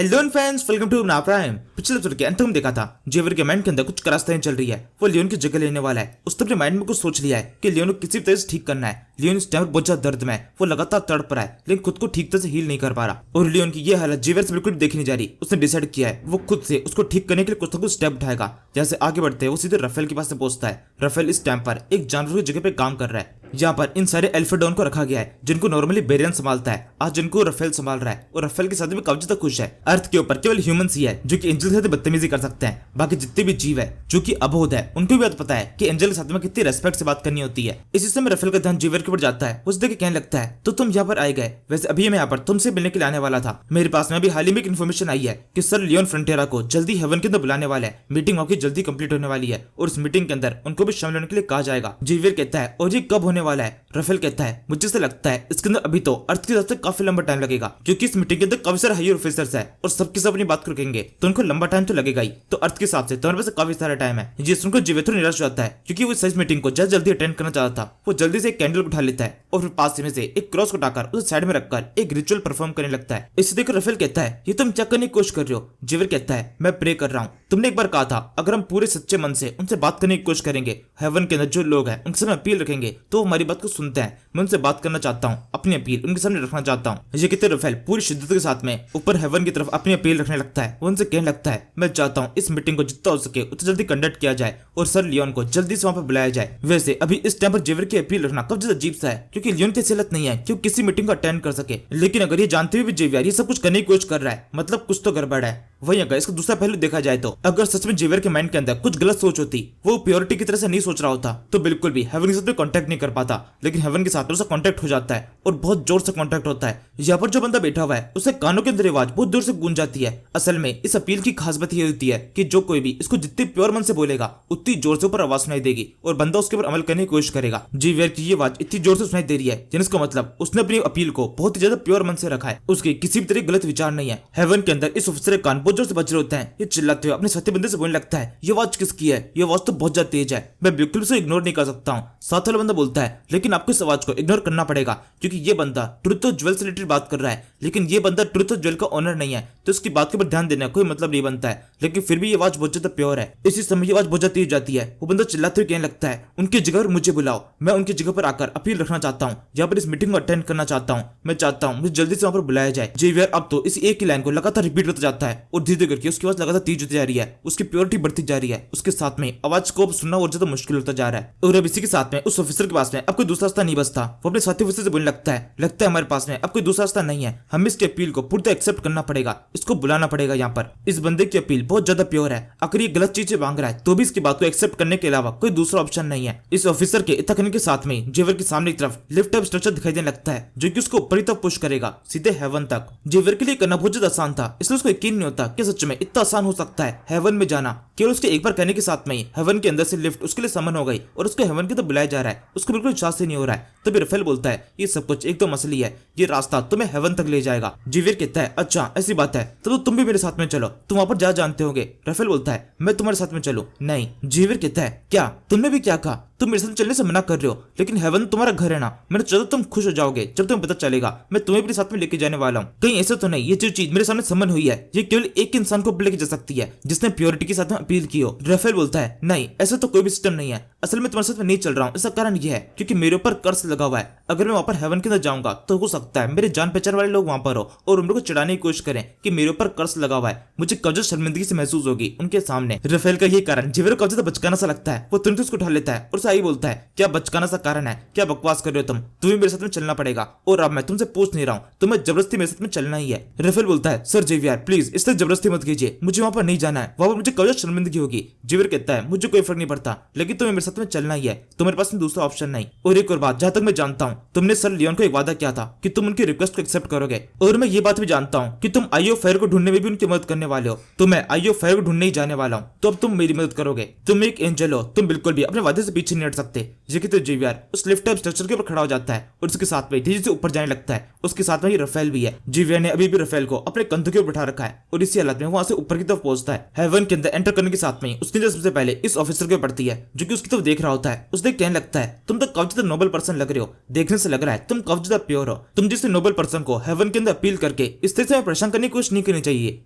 Hello fans, welcome to ना prime. पिछले episode के अंत में देखा था जेवर के माइंड के अंदर कुछ रास्ता चल रही है। वो लियोन की जगह लेने वाला है। उसने अपने माइंड में कुछ सोच लिया है कि लियोन को किसी तरह से ठीक करना है। लियोन इस टाइम बहुत ज्यादा दर्द में है। वो लगातार तड़प रहा है लेकिन खुद को ठीक तरह से हील नहीं कर पा रहा और लियोन की ये हालत जेवर से बिल्कुल देखी नहीं जा रही। उसने डिसाइड किया है वो खुद से उसको ठीक करने के लिए कुछ ना कुछ स्टेप उठाएगा। जैसे आगे बढ़ते हैं वो सीधे रफेल के पास से पहुंचता है। रफेल इस टाइम पर एक जानवर की जगह पे काम कर रहा है। यहाँ पर इन सारे एल्फाडॉन को रखा गया है जिनको नॉर्मली बेरियन संभालता है। आज जिनको रफेल संभाल रहा है और रफेल के साथ में काफी ज्यादा खुश है। अर्थ के ऊपर केवल ह्यूमंस ही है जो कि एंजल के साथ बदतमीजी कर सकते हैं। बाकी जितने भी जीव है जो कि अबोध है उनको भी पता है कि एंजल के साथ में कितनी रेस्पेक्ट से बात करनी होती है। इसी समय रफेल का ध्यान जीवर के ऊपर जाता है। उस देख कहने लगता है तो तुम यहाँ पर आए गए। वैसे अभी मैं यहाँ पर तुमसे मिलने के लिए आने वाला था। मेरे पास में अभी हाल ही में एक इन्फॉर्मेशन आई है कि सर लियोन फ्रंटियरा को जल्दी हेवन के अंदर बुलाने वाला है। मीटिंग आपकी जल्दी कंप्लीट होने वाली है और उस मीटिंग के अंदर उनको भी शामिल होने के लिए कहा जाएगा। जीवर कहता है और ये कब होने वाला है? रफेल कहता है मुझे से लगता है इसके अंदर अभी तो अर्थ की तरफ से काफी लंबा टाइम लगेगा क्योंकि इस मीटिंग के अंदर काफी सारे हायर ऑफिसर्स है और सबके सब अपनी बात को रखेंगे तो उनको लंबा टाइम तो लगेगा ही। तो अर्थ के हिसाब से तुम्हारे पास काफी सारा टाइम है। ये सुनकर जीवे तो निराश हो जाता है क्योंकि वो इस मीटिंग को जल्दी अटेंड करना चाहता था। वो जल्दी से एक कैंडल उठा लेता है और फिर पास में से एक क्रॉस को उठाकर उसे साइड में रखकर एक रिचुअल परफॉर्म करने लगता है। इसे देखकर रफेल कहता है ये तुम क्या करने की कोशिश कर रहे हो? जीवर कहता है मैं प्रे कर रहा हूँ। तुमने एक बार कहा था अगर हम पूरे सच्चे मन से उनसे बात करने की कोशिश करेंगे, हेवन के अंदर जो लोग हैं उनसे हम अपील रखेंगे तो हमारी बात को सुनते हैं। मैं उनसे बात करना चाहता हूँ, अपनी अपील उनके सामने रखना चाहता हूँ। ये कहते रफेल पूरी शिद्दत के साथ में ऊपर हेवन की तरफ अपनी अपील रखने लगता है। वो उनसे कहने लगता है मैं चाहता हूँ इस मीटिंग को जितना हो सके उतना जल्दी कंडक्ट किया जाए और सर लियोन को जल्दी से वहां पर बुलाया जाए। वैसे अभी इस टाइम पर जेवर की अपील रखना काफी ज्यादा अजीब सा है क्योंकि लियोन की सेहत नहीं है कि वो किसी मीटिंग को अटेंड कर सके। लेकिन अगर ये जानते हुए भी जेवियर ये सब कुछ करने की कोशिश कर रहा है मतलब कुछ तो गड़बड़ है। वहीं अगर इसका दूसरा पहलू देखा जाए तो अगर सच में जेवियर के माइंड के अंदर कुछ गलत सोच होती, वो प्योरिटी की तरह से नहीं सोच रहा होता तो बिल्कुल भी हेवन के साथ में कांटेक्ट नहीं कर पाता। लेकिन हेवन के साथ उसका कांटेक्ट हो जाता है और बहुत जोर से कांटेक्ट होता है। यहाँ पर जो बंदा बैठा हुआ है उसे कानों के अंदर आवाज बहुत दूर से गूंज जाती है। असल में इस अपील की खास बात ये होती है कि जो कोई भी इसको जितने प्योर मन से बोलेगा उतनी जोर से ऊपर आवाज सुनाई देगी और बंदा उसके ऊपर अमल करने की कोशिश करेगा। जेवियर की ये आवाज इतनी जोर से सुनाई दे रही है जिसका मतलब उसने अपनी अपील को बहुत ही ज्यादा प्योर मन से रखा है। उसके किसी भी तरह गलत विचार नहीं है। हेवन के अंदर इस ऑफिसर के कान बहुत जोर से बज रहे होते हैं। ये चिल्लाते हुए अपने साथी बंदे से बोलने लगता है ये आवाज किसकी है? ये आवाज तो बहुत ज्यादा तेज है, मैं बिल्कुल उसे इग्नोर नहीं कर सकता हूँ। साथ वाला बंदा बोलता है लेकिन आपको इस आवाज को इग्नोर करना पड़ेगा क्योंकि ये बंदा ट्रुथ और ज्वेल से रिलेटेड बात कर रहा है। लेकिन ये बंदा ट्रुथ और ज्वेल का ओनर नहीं है तो उसकी बात के ऊपर ध्यान देना कोई मतलब नहीं बनता है। लेकिन फिर भी ये आवाज बहुत ज्यादा प्योर है। इसी समय ये आवाज बहुत ज्यादा तेज जाती है। वो बंदा चिल्लाते हुए कहने लगता है उनकी जगह पर मुझे बुलाओ, मैं उनकी जगह पर आकर अपील रखना चाहता हूँ, यहाँ पर इस मीटिंग को अटेंड करना चाहता हूँ। मैं चाहता हूँ मुझे जल्दी से वहां पर बुलाया जाए। जेवियर अब तो इस एक ही लाइन को लगातार रिपीट करता जाता है और धीरे करके उसकी आवाज लगातार तेज होती जा रही है। उसकी प्योरिटी बढ़ती जा रही है। उसके साथ में आवाज को सुनना और ज्यादा मुश्किल होता जा रहा है। और अब इसी के साथ में उस ऑफिसर के पास में अब कोई दूसरा रास्ता नहीं बचता। वो अपने साथी ऑफिसर से बोलने लगता है हमारे पास में अब कोई दूसरा रास्ता नहीं है, हमें इसकी अपील को पूरी तरह एक्सेप्ट करना पड़ेगा, इसको बुलाना पड़ेगा। यहाँ पर इस बंदे की अपील बहुत ज्यादा प्योर है। अगर ये गलत चीजें मांग रहा है तो भी इसकी बात को एक्सेप्ट करने के अलावा कोई दूसरा ऑप्शन नहीं है। इस ऑफिसर के इतना करने के साथ में जेवर के सामने की तरफ लिफ्ट टाइप स्ट्रक्चर दिखाई देने लगता है जो कि उसको ऊपर ही तक पुश करेगा सीधे हेवन तक। जेवर के लिए करना बहुत ज्यादा आसान था इसलिए उसको यकीन नहीं होता कि सच में इतना आसान हो सकता है हेवन में जाना। केवल उसके एक बार कहने के साथ में ही हेवन के अंदर से लिफ्ट उसके लिए समन हो गई और उसको हेवन की तरफ बुलाया जा रहा है। उसको बिल्कुल विश्वास ही नहीं हो रहा है। तभी रफेल बोलता है ये सब कुछ एक तो मसली है, ये रास्ता तुम्हें हेवन तक ले जाएगा। जेवियर कहता है अच्छा ऐसी बात है तो तुम भी मेरे साथ में चलो, तुम वहां पर जा जानते होगे। रफेल बोलता है मैं तुम्हारे साथ में चलूं? नहीं। जेवियर कहता है क्या तुमने भी क्या कहा? तुम मेरे साथ चलने से मना कर रहे हो लेकिन हेवन तुम्हारा घर है ना। मैंने चलो तुम खुश हो जाओगे जब तुम्हें पता चलेगा मैं तुम्हें भी साथ में लेके जाने वाला हूँ। कहीं ऐसा तो नहीं ये जो चीज मेरे सामने समन हुई है ये केवल एक इंसान को लेके जा सकती है जिसने प्योरिटी के साथ में अपील की हो। रफेल बोलता है नहीं ऐसा तो कोई भी सिस्टम नहीं है। असल में तुम्हारे साथ में नहीं चल रहा हूँ। इसका कारण यह है क्योंकि मेरे ऊपर कर्ज लगा हुआ है। अगर मैं वहां पर हेवन के अंदर जाऊंगा तो हो सकता है मेरे जान पहचान वाले लोग वहां पर हो और उन लोगों को चिढ़ाने की कोशिश करें कि मेरे ऊपर कर्ज लगा हुआ है। मुझे कब्जा शर्मिंदगी से महसूस होगी उनके सामने। रफेल का ये कारण जेवियर को कब्जा बचकाना सा लगता है। वो तुरंत उसको उठा लेता है और सही बोलता है क्या बचकाना सा कारण है? क्या बकवास कर रहे हो तुम्हें मेरे साथ में चलना पड़ेगा और अब मैं तुमसे पूछ नहीं रहा हूँ, तुम्हें जबरदस्ती मेरे साथ में चलना ही है। रफेल बोलता है सर जेवियर प्लीज इससे जबरदस्ती मत कीजिए, मुझे वहां पर नहीं जाना है, वहां पर मुझे कब्जा शर्मिंदगी होगी। जेवियर कहता है मुझे कोई फर्क नहीं पड़ता लेकिन तुम्हें मेरे साथ में चलना ही है, तुम्हारे पास में दूसरा ऑप्शन नहीं। और एक और बात जहां तक मैं जानता हूँ तुमने सर लियोन को एक वादा किया था कि तुम उनकी रिक्वेस्ट को एक्सेप्ट करोगे और मैं ये बात भी जानता हूँ कि तुम आईओ फायर को ढूंढने में भी उनकी मदद करने वाले हो। तो मैं आईओ फायर को ढूंढने ही जाने वाला हूँ तो अब तुम मेरी मदद करोगे। तुम एक एंजल हो, तुम बिल्कुल भी अपने वादे से पीछे नहीं हट सकते। ये कहते जेवियर उस लिफ्ट टाइप स्ट्रक्चर के ऊपर खड़ा हो जाता है और उसके साथ में धीरे से ऊपर जाने लगता है। उसके साथ में ही रफेल भी है। जेवियर ने अभी भी रफेल को अपने कंधों के ऊपर बैठा रखा है और इसी हालत में वहां से ऊपर की तरफ पहुंचता है। हेवन के अंदर एंटर करने के साथ में उसकी नजर सबसे पहले इस ऑफिसर के पड़ती है जो कि उसकी तरफ देख रहा होता है। उसने कहने लगता है तुम तो काफी ज्यादा नोबल पर्सन लग रहे हो, देखने से लग रहा है तुम काफी ज्यादा प्योर हो। तुम जैसे नोबल पर्सन को हेवन के अंदर अपील करके इस तरह से परेशान करने की कोशिश नहीं करनी चाहिए।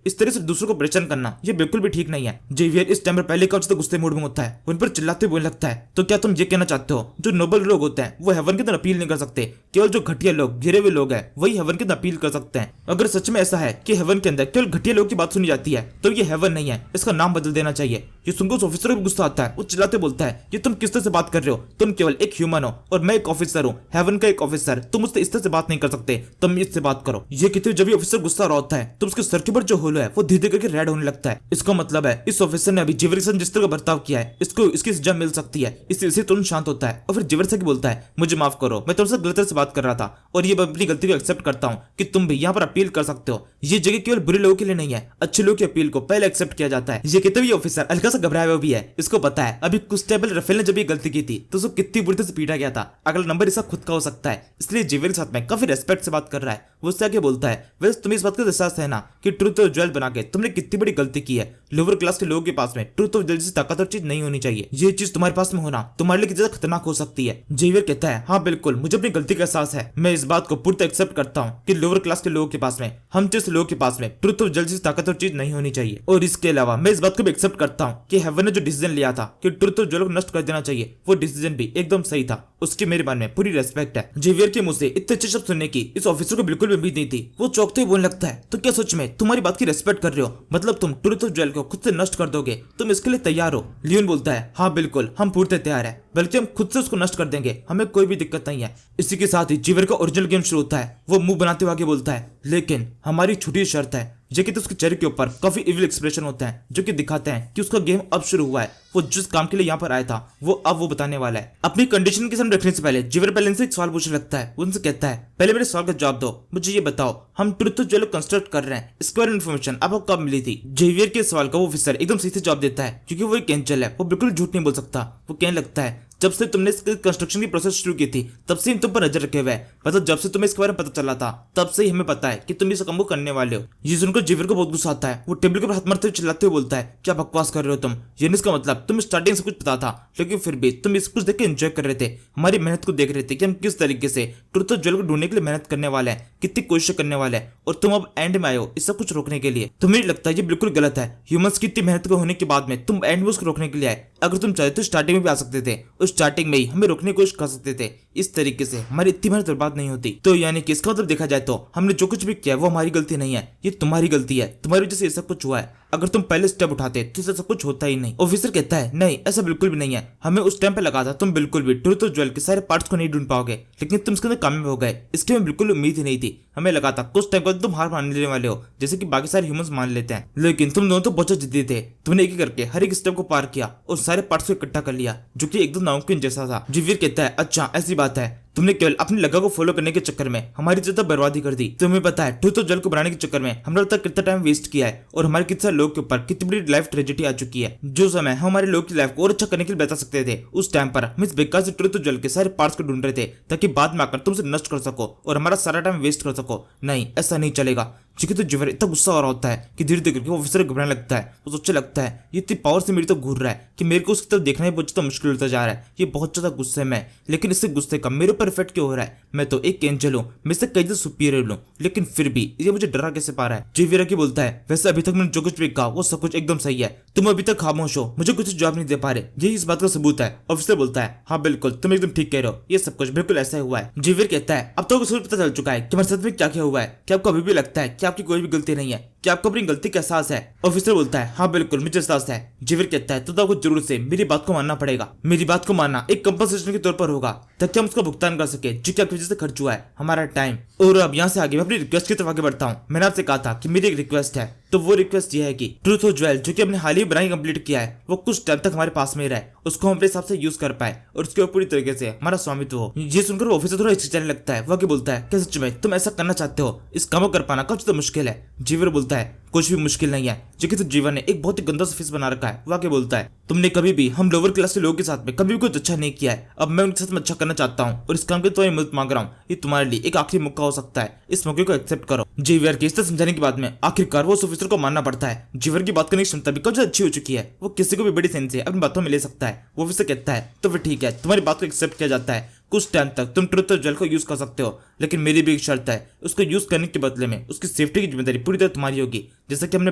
इस तरह से दूसरों को परेशान करना ये बिल्कुल भी ठीक नहीं है। जेवियर इस टाइम पर पहले काफी ज्यादा गुस्से मूड में होता है, उन पर चिल्लाते बोलने लगता है तो क्या तुम ये कहना चाहते हो जो नोबल लोग होते हैं वो हेवन के अंदर अपील नहीं कर सकते, केवल जो घटिया लोग गिरे हुए लोग हैं वही हेवन के अंदर अपील कर सकते हैं। अगर सच में ऐसा है कि हेवन के अंदर केवल घटिया लोग की बात सुनी जाती है तो ये हेवन नहीं है, इसका नाम बदल देना चाहिए। ये सुनकर उस ऑफिसर को गुस्सा आता है, वो चिल्लाते बोलता है ये तुम किस तरह से बात कर रहे हो, तुम केवल एक ह्यूमन हो और मैं एक ऑफिसर हूँ, हेवन का एक ऑफिसर, तुम मुझसे इस तरह से बात नहीं कर सकते, तुम इससे बात करो। ये कहते हुए जब ये ऑफिसर गुस्सा रहा होता है तो उसके सर के ऊपर जो होलो है वो धीरे करके रेड होने लगता है। इसका मतलब है इस ऑफिसर ने अभी जेवर के साथ जिस तरह का बर्ताव किया है इसको इसकी सजा मिल सकती है। इससे तुरंत शांत होता है और फिर जेवर से बोलता है मुझे माफ करो, मैं तुमसे गलत तरह से बात कर रहा था और ये अपनी गलती को एक्सेप्ट करता हूँ कि तुम भी यहाँ पर अपील कर सकते हो। ये जगह केवल बुरे लोगों के लिए नहीं है, अच्छे लोगों की अपील को पहले एक्सेप्ट किया जाता है। ये कहते हुए ऑफिसर हल्का सा घबराया हुआ भी है, इसको पता है अभी कांस्टेबल रफेल ने जब ये गलती की थी तो उसको कितनी बुरी तरह से पीटा गया था, अगला नंबर इसका खुद का हो सकता है, इसलिए जेवर के साथ में काफी रेस्पेक्ट से बात कर रहा है। वो उससे आगे बोलता है वैसे तुम्हें इस बात का एहसास है ना कि ट्रूथ और ज्वेल बना के तुमने कितनी बड़ी गलती की है। लोअर क्लास के लोगों के पास में ट्रूथ और ज्वेल जैसी ताकतवर चीज नहीं होनी चाहिए, ये चीज तुम्हारे पास में होना तुम्हारे लिए ज्यादा खतरनाक हो सकती है। जेवियर कहता है हाँ बिल्कुल मुझे अपनी गलती का एहसास है, मैं इस बात को पूरी तरह एक्सेप्ट करता हूँ कि लोअर क्लास के लोगों के पास में हम जैसे लोगों के पास में ट्रूथ और ज्वेल जैसी ताकतवर चीज नहीं होनी चाहिए। और इसके अलावा मैं इस बात को भी एक्सेप्ट करता हूँ कि हेवन ने जो डिसीजन लिया था कि ट्रूथ और ज्वेल को नष्ट कर देना चाहिए वो डिसीजन भी एकदम सही था, उसकी मेरे मन में पूरी रेस्पेक्ट है। जेवियर के मुंह से इतने अच्छे शब्द सुनने की इस ऑफिसर को बिल्कुल भी उम्मीद नहीं थी। वो चौंकते हुए बोलने लगता है तो क्या सच में तुम्हारी बात की रेस्पेक्ट कर रहे हो, मतलब तुम ट्रूथ और ज्वेल को खुद से नष्ट कर दोगे, तुम इसके लिए तैयार हो। लियोन बोलता है हाँ बिल्कुल हम पूरी तैयार है, बल्कि हम खुद से उसको नष्ट कर देंगे, हमें कोई भी दिक्कत नहीं है। इसी के साथ ही जेवियर का ओरिजिनल गेम शुरू होता है। वो मुंह बनाते हुए आगे बोलता है लेकिन हमारी छोटी शर्त है। ये कहते उसके चेहरे के ऊपर काफी इविल एक्सप्रेशन होते हैं जो कि दिखाते हैं कि उसका गेम अब शुरू हुआ है, वो जिस काम के लिए यहाँ पर आया था वो अब वो बताने वाला है। अपनी कंडीशन के सामने रखने से पहले जेवियर पहले से एक सवाल पूछने लगता है, उनसे कहता है पहले मेरे सवाल का जवाब दो, मुझे ये बताओ हम ट्रूथ और ज्वेल कंस्ट्रक्ट कर रहे हैं, इसके बारे में इन्फॉर्मेशन आपको कब मिली थी। जेवियर के सवाल का वो ऑफिसर एकदम सही से जवाब देता है क्योंकि वो एक एंजल है, वो बिल्कुल झूठ नहीं बोल सकता। वो कहने लगता है जब से तुमने इसके कंस्ट्रक्शन की प्रोसेस शुरू की थी तब से हम तुम पर नजर रखे हुए हैं, मतलब जब से तुम्हें इसके बारे में पता चला था तब से ही हमें पता है कि तुम इस काम को करने वाले हो। ये सुनकर जेवियर को बहुत गुस्सा आता है, वो टेबल के ऊपर हाथ मारते हुए चिल्लाते हुए बोलता है क्या बकवास कर रहे हो तुम, यानी इसका मतलब तुम स्टार्टिंग से कुछ पता था लेकिन फिर भी तुम इस कुछ देख के एंजॉय कर रहे थे, हमारी मेहनत को देख रहे थे कि हम किस तरीके से ट्रूथ और ज्वेल को ढूंढने के लिए मेहनत करने वाले हैं, कितनी कोशिश करने वाले हैं, और तुम अब एंड में आए हो इस सब कुछ रोकने के लिए। तुम्हें लगता है ये बिल्कुल गलत है, ह्यूमंस की इतनी मेहनत को होने के बाद में तुम एंड में उसको रोकने के लिए आए। अगर तुम चाहते तो स्टार्टिंग में भी आ सकते थे, उस स्टार्टिंग में ही हमें रोकने की कोशिश कर सकते थे, इस तरीके से हमारी इतनी मेहनत बर्बाद नहीं होती। तो यानी कि इसका मतलब देखा जाए तो हमने जो कुछ भी किया वो हमारी गलती नहीं है, ये तुम्हारी गलती है, तुम्हारी वजह से ये सब कुछ हुआ है, अगर तुम पहले स्टेप उठाते तो इससे सब कुछ होता ही नहीं। ऑफिसर कहता है नहीं ऐसा बिल्कुल भी नहीं है, हमें उस टाइम पे लगा था तुम बिल्कुल भी ट्रूथ और ज्वेल के सारे पार्ट्स को नहीं ढूंढ पाओगे, लेकिन तुम इसके अंदर कामयाब हो गए, इसकी हमें बिल्कुल उम्मीद ही नहीं थी। हमें लगा था कुछ टाइम बाद तुम हार मान लेने वाले हो जैसे कि बाकी सारे ह्यूमंस मान लेते हैं, लेकिन तुम दोनों तो बहुत जिद्दी थे, तुमने एक करके हर एक स्टेप को पार किया और सारे पार्ट्स को इकट्ठा कर लिया जो कि एकदम नामुमकिन जैसा था। जेवियर कहता है अच्छा ऐसी बात है, तुमने केवल अपनी लगा को फॉलो करने के चक्कर में हमारी ज्यादा बर्बादी कर दी। तुम्हें पता है ट्रूथ और ज्वेल को बनाने के चक्कर में हमने अब तक कितना टाइम वेस्ट किया है और हमारे कितने लोग के ऊपर कितनी बड़ी लाइफ ट्रेजेडी आ चुकी है। जो समय हम हमारे लोग की लाइफ को और अच्छा करने के लिए बता सकते थे, उस टाइम पर हम इस बेकार से ट्रूथ और ज्वेल के सारे पार्ट्स को ढूंढ रहे थे ताकि बाद में आकर तुमसे नष्ट कर सको और हमारा सारा टाइम वेस्ट कर सको। नहीं ऐसा नहीं चलेगा। तो जेवियर इतना गुस्सा हो रहा होता है कि धीरे धीरे करके ऑफिसर घबराने लगता है। वो सोचने लगता है ये इतनी पावर से मेरी तो घूर रहा है कि मेरे को उसकी तरफ देखना ही बहुत ज्यादा मुश्किल होता जा रहा है, ये बहुत ज्यादा गुस्से में है, लेकिन इससे गुस्से का मेरे ऊपर इफेक्ट क्यों हो रहा है, मैं तो एक एंजल हूँ, मैं इससे कई ज्यादा सुपीरियर हूँ, लेकिन फिर भी ये मुझे डरा कैसे पा रहा है। जेवियर की बोलता है वैसे अभी तक मैंने जो कुछ भी कहा वो सब कुछ एकदम सही है, तुम अभी तक खामोश हो, मुझे कुछ जवाब नहीं दे पा रहे, यही इस बात का सबूत है। ऑफिसर बोलता है हाँ बिल्कुल तुम एकदम ठीक कह रहे हो, ये सब कुछ बिल्कुल ऐसा हुआ है। जेवियर कहता है अब तो कुछ पता चल चुका है कि हमारे साथ में क्या क्या हुआ है, क्या आपको अभी भी लगता है कि आपकी कोई भी गलती नहीं है, क्या आपको अपनी गलती का एहसास है। ऑफिसर बोलता है हाँ बिल्कुल मुझे एहसास है। जेवियर कहता है तो आपको जरूर से मेरी बात को मानना पड़ेगा, मेरी बात को मानना एक कंपनसेशन के तौर पर होगा ताकि हम उसका भुगतान कर सके जो कि आपकी वजह से खर्च हुआ है, हमारा टाइम। और अब यहाँ से आगे मैं अपनी रिक्वेस्ट की तरफ आगे बढ़ता हूँ। मैंने आपसे कहा था कि मेरी एक रिक्वेस्ट है, तो वो रिक्वेस्ट ये है कि ट्रूथ और ज्वेल जो कि हमने हाल ही बनाई कंप्लीट किया है वो कुछ टाइम तक हमारे पास में रहे, उसको हम अपने हिसाब से यूज कर पाए और उसके पूरी तरीके से हमारा स्वामित्व हो। ये सुनकर वो ऑफिसर थोड़ा हिचकिचाने लगता है। वो आगे बोलता है क्या सच में तुम ऐसा करना चाहते हो, इस काम को कर पाना काफी मुश्किल है। जीवर बोलता है कुछ भी मुश्किल नहीं है, जो कि जीवन ने एक बहुत ही गंदा सा फेस बना रखा है। वाकई बोलता है तुमने कभी भी हम लोअर क्लास के लोगों के साथ में कभी भी कुछ अच्छा नहीं किया है, अब मैं उनके साथ में अच्छा करना चाहता हूँ और इस काम के तुम्हारी मदद मांग रहा हूँ। ये तुम्हारे लिए एक आखिरी मौका हो सकता है, इस मौके को एक्सेप्ट करो। जीवर के इस तरह समझाने के बाद में आखिरकार वो उस ऑफिसर को मानना पड़ता है। जीवर की बात करने की क्षमता भी काफी अच्छी हो चुकी है, वो किसी को भी बड़ी सेंस से अपनी बातों में ले सकता है। वो ऑफिसर कहता है तो फिर ठीक है, तुम्हारी बात को एक्सेप्ट किया जाता है। कुछ टाइम तक तुम ट्रुथ और जेल को यूज कर सकते हो, लेकिन मेरी भी एक शर्त है, उसको यूज करने के बदले में उसकी सेफ्टी की जिम्मेदारी पूरी तरह तुम्हारी होगी। जैसा कि हमने